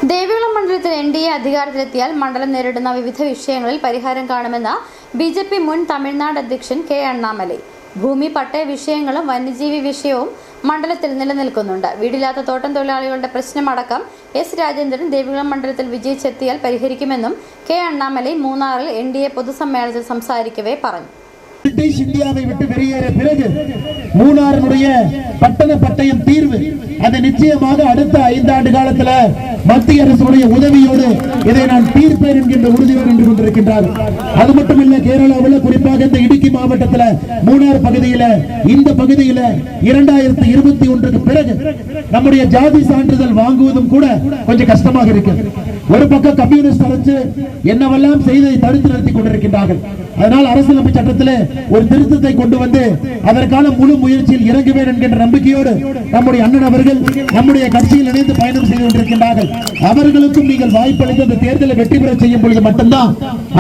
ദേവികുളം മണ്ഡലത്തിൽ എൻഡിഎ അധികാരത്തിലെത്തിയാൽ മണ്ഡലം നേരിടുന്ന വിവിധ വിഷയങ്ങളിൽ പരിഹാരം കാണുമെന്ന് ബിജെപി മുൻ തമിഴ്നാട് അധ്യക്ഷൻ കെ അണ്ണാമലൈ. ഭൂമി പട്ടയ വിഷയങ്ങളും വന്യജീവി വിഷയവും മണ്ഡലത്തിൽ നിലനിൽക്കുന്നുണ്ട്. വീടില്ലാത്ത തോട്ടം തൊഴിലാളികളുടെ പ്രശ്നമടക്കം എസ് രാജേന്ദ്രൻ ദേവികുളം മണ്ഡലത്തിൽ വിജയിച്ചെത്തിയാൽ പരിഹരിക്കുമെന്നും കെ അണ്ണാമലൈ മൂന്നാറിൽ എൻഡിഎ പൊതുസമ്മേളനത്തിൽ സംസാരിക്കവേ പറഞ്ഞു. பிரிட்டிஷ் இந்தியாவை விட்டு வெளியேற பிறகு மூணாறுடைய பட்டண பட்டயம் தீர்வு அது நிச்சயமாக அடுத்த 5 ஆண்டு காலத்தில் மத்திய அரசுடைய உதவியோடு இதை நான் தீர்ப்பேன் என்கின்ற உறுதியோடு நின்று கொண்டிருக்கின்றார். அது மட்டுமல்ல, கேரளாவில் குறிப்பாக இந்த இடுக்கி மாவட்டத்தில் மூணாறு பகுதியில் இந்த பகுதியில் 2021க்கு பிறகு நம்முடைய ஜாதி சான்றிதழ் வாங்குவதும் கூட கொஞ்சம் கஷ்டமாக இருக்கு. ஒரு பக்கம் கம்யூனிஸ்ட் அரசு என்னவெல்லாம் செய்ததை தடுத்து நிறுத்திக் கொண்டிருக்கின்றார்கள். அதனால் அரசியலமைப்பு சட்டத்தில் ஒரு திருத்தத்தை கொண்டு வந்து அதற்கான முழு முயற்சியில் இறங்குவேன் என்கின்ற நம்பிக்கையோடு நம்முடைய அண்ணன் அவர்கள் நம்முடைய கட்சியில் இணைந்து பயணம் செய்து கொண்டிருக்கின்றார்கள். அவர்களுக்கும் நீங்கள் வாய்ப்பளித்து அந்த தேர்தலை வெற்றி பெற செய்யும் பொழுது மட்டும்தான்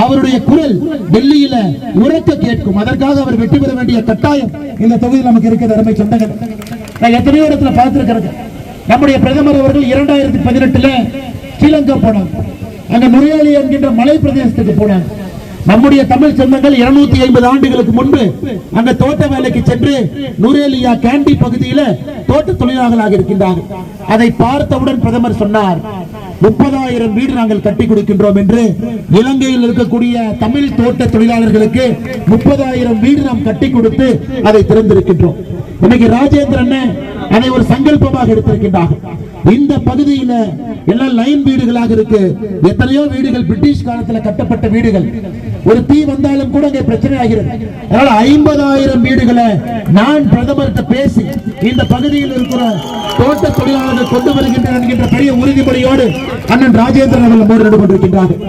அவருடைய குரல் டெல்லியில உரக்க கேட்கும். அதற்காக அவர் வெற்றி பெற வேண்டிய கட்டாயம் இந்த தொகுதியில் நமக்கு இருக்கிறது. அருமை சொந்தங்கள், நான் எத்தனையோ இடத்துல பார்த்திருக்கிறேன். நம்முடைய பிரதமர் அவர்கள் 2018 ஸ்ரீலங்கா போனாங்க. அங்க நுரையாளி என்கின்ற மலை பிரதேசத்துக்கு போனாங்க. நம்முடைய தமிழ் சொந்தங்கள் 250 ஆண்டுகளுக்கு முன்பு அங்க தோட்ட வேலைக்கு சென்று நுரேலியா கேண்டி பகுதியில் தோட்ட தொழிலாளர்களாக இருக்கின்றார்கள். அதை பார்த்தவுடன் பிரதமர் சொன்னார், 30,000 வீடு நாங்கள் கட்டி கொடுக்கின்றோம் என்று. இலங்கையில் இருக்கக்கூடிய தமிழ் தோட்ட தொழிலாளர்களுக்கு 30,000 வீடு நாம் கட்டி கொடுத்து அதை திறந்திருக்கின்றோம். இன்னைக்கு ராஜேந்திரன் அதை ஒரு சங்கல்பமாக எடுத்திருக்கின்றார்கள். இந்த பகுதியில எல்லாம் லைன் வீடுகளாக இருக்கு. எத்தனையோ வீடுகள் பிரிட்டிஷ் காலத்தில் கட்டப்பட்ட வீடுகள். ஒரு தீ வந்தாலும் கூட அங்கே பிரச்சனை ஆகிறது. அதனால 50,000 வீடுகளை நான் பிரதமர்கிட்ட பேசி இந்த பகுதியில் இருக்கிற தோட்ட தொழிலாளர்கள் கொண்டு வருகின்றனர் என்கின்ற பெரிய உறுதிமொழியோடு அண்ணன் ராஜேந்திரன் அவர்கள் ஈடுபட்டிருக்கின்றார்கள்.